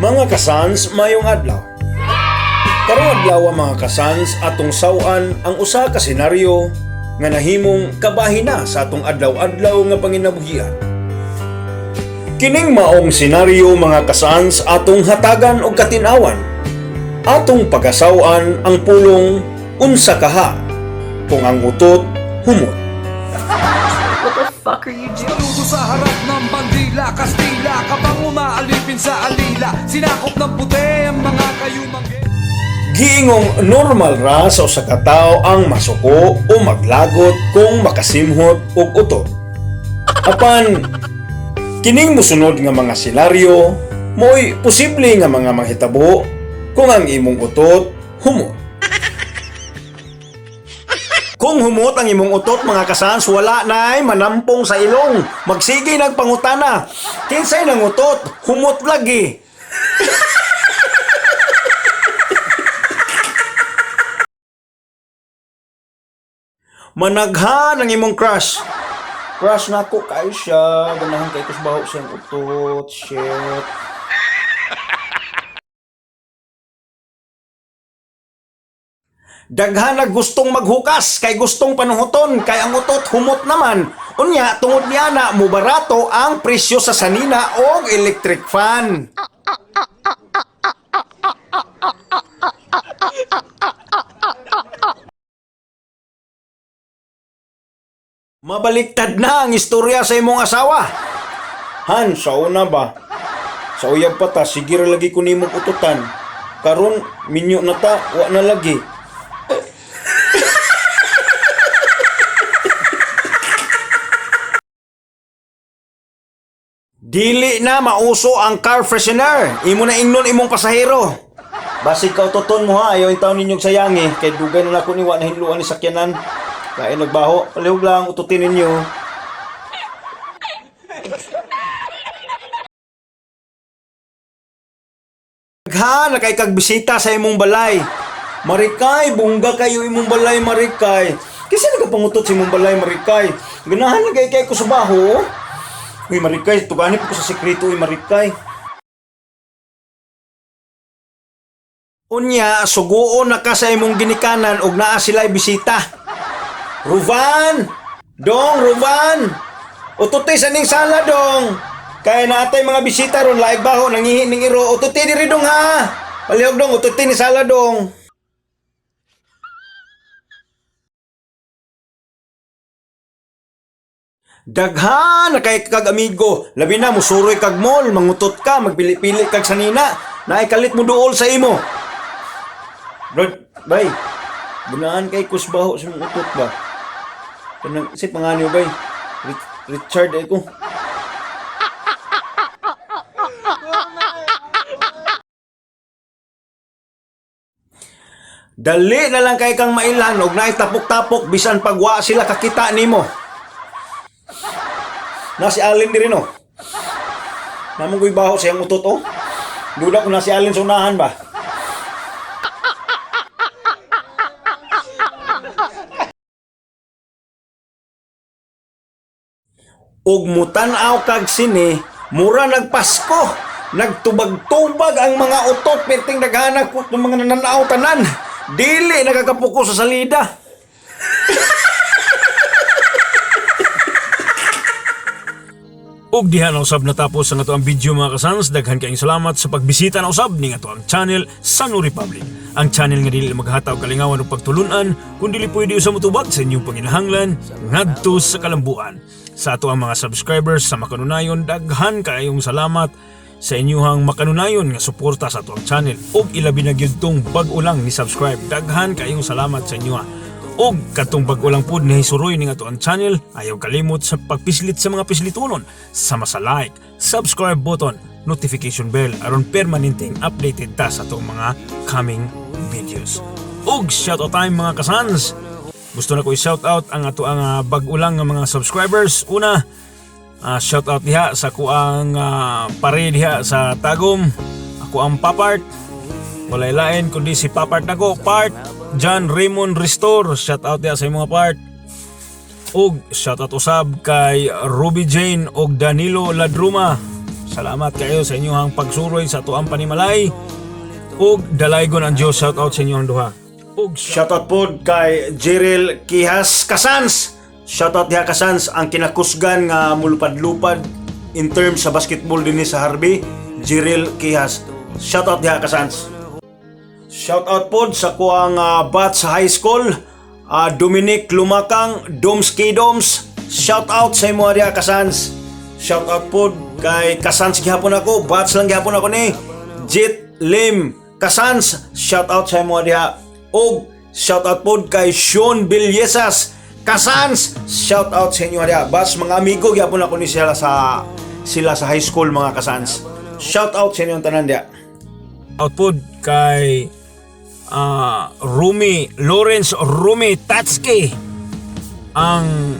Mga kasans, mayong adlaw. Karong adlaw mga kasans, atong sawan ang usa ka senaryo nga nahimong kabahina sa atong adlaw-adlaw nga panginabuhian. Kining maong senaryo mga kasans atong hatagan og katinawan. Atong pagasawan ang pulong unsa kaha kung ang utot humot. What the fuck are you doing? Saludo sa harap ng bandila, Kastila, kapang umaalipin sa alila, sinakop ng puti ang mga kayumang Giingong normal ra sa usa ka tawo ang masuko o maglagot kung makasimhot og utot. Apan kining musunod nga mga senaryo mo'y posible nga mga manghitabo kung ang imong utot humot. Kung humot ang imong utot mga kasans, wala na'y manampong sa ilong. Magsige nagpangutana. Kinsay nang utot, humot lagi. Managhan ang imong crush. Crush na ako kay siya. Ganahan kay kus baho siyang utot. Shit. Daghan na gustong maghukas kay gustong panuhoton kay ang utot humot naman. Unya tungod niya na mo barato ang presyo sa sanina og electric fan. Mabaliktad na ang istorya sa imong asawa. Han, sa una ba? Sa uyab pa ta, sige ra lagi ko nimong ututan. Karon minyo na ta, wa na lagi. Dili na mauso ang car freshener. Imo na ingnon imong pasahero. Basig ka utoton mo ha, ayaw yung taon ninyong sayangi. Kay dugay na ako ni wa na hinluan ni sakyanan. Kaya nagbaho, palihog lang ututin ninyo. Daghan na kay kagbisita sa imong balay. Marikay, bungga kayo imong balay Marikay. Kasi nagapangutot sa imong balay Marikay. Ganahan na kay ko sa baho. Uy Marikay, tuganip ko sa sekreto uy Marikay. Unya, suguon na ka sa imong ginikanan og naa sila'y bisita. Ruvan! Dong, Ruvan! Ututi sa ning sala dong! Kaya natay mga bisita ron, laig baho, nangihi ning iro. Ututi diri dong ha! Palihog dong, ututi ni sala dong. Daghan na kay kag amigo, labi na musuroy kag mall, mangutot ka, magpili-pili kag sanina, naikalit mo duol sa imo. Bro, bay, gunaan kay kusbaho sa mong utot ba? Kanang si panganyo bay, Richard ko. Dali na lang kay kang mailan og naay tapok-tapok bisan pagwa sila kakita nimo. Na si Alin diri no. Namong ko'y baho sa iyang utot oh. Duda ko na si Alin sa unahan ba. Og mutanaw kag sini, mura nagpasko. Nagtubag-tubag ang mga utot perting naghanap ko ng mga nananaw tanan. Dili nakakapuko sa salida. Og diha na usab natapos ang ato ang video mga kasans. Daghan kayong salamat sa pagbisita na usab ning ato ang channel Sanu Republic. Ang channel nga dili maghataw kalingawan og pagtulunan kundi dili pwede usa motubag sa inyong panginahanglan ngadto sa kalambuan. Sa ato ang mga subscribers sa makanunayon, daghan kayong salamat sa inyong makanunayon nga suporta sa ato ang channel. Og ilabi na gyud tong bag-o lang ni subscribe. Daghan kayong salamat sa inyo. Og katong bag-ulang pod ni hisuroy ning ato ang channel, ayaw kalimot sa pagpislit sa mga pislitonon sama sa like, subscribe button, notification bell aron permanenteng updated ta sa atong mga coming videos. Og shoutout time mga kasans. Gusto na ko i-shoutout ang ato ang bag-ulang nga mga subscribers. Una, shoutout diha sa kuang pare diha sa Tagum. Ako ang Papart. Walay lain kundi si Papart nako, Part John Raymond Restore, shout out diya sa mga part. Og shout out usab kay Ruby Jane og Danilo Ladruma. Salamat kayo sa inyong pagsuroy sa tuang panimalay. Ug dalaygon ang Dios, shout out sa inyong duha. Ug Shoutout po kay Jeril Kihas Kasans. Shoutout diha Kasans ang kinakusgan nga mulupad-lupad in terms sa basketball din sa Harvey. Jeril Kihas. Shoutout diha Kasans. Shoutout po sa kuang batch sa high school. Dominic Lumakang, Domski Doms. Shoutout sa imo diha Kasans. Shoutout po kay Kasans gihapon ako. Batch lang gihapon ako ni Jit Lim Kasans. Shoutout sa imo diha. Og shoutout po kay Sean Villesas Kasans. Shoutout sa inyo diha. Bas mga amigo gyapon ako ni sila sa high school mga Kasans. Shoutout sa inyong tanan diha. output kay Lawrence Rumi Tatski ang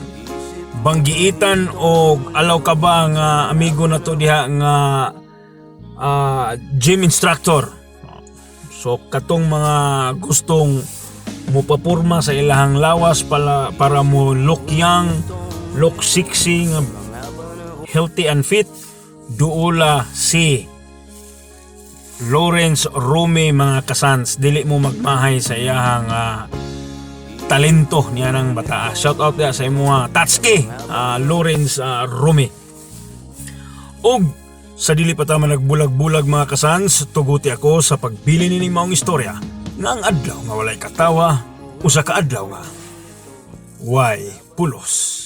banggiitan o alaw ka ba nga amigo na to diha nga gym instructor. So katong mga gustong mupapurma sa ilahang lawas para mo look young, look sexy, healthy and fit, duula si Lawrence Rumi mga Kasans. Dili mo magmahay sa iyahang talento niya ng bata. Shout out sa imo Tatski, Lawrence Rumi. Og sa dili pa tama nagbulag-bulag mga Kasans, tuguti ako sa pagbili ni maong istorya nga ang adlaw nga walay katawa, usa ka adlaw nga way pulos.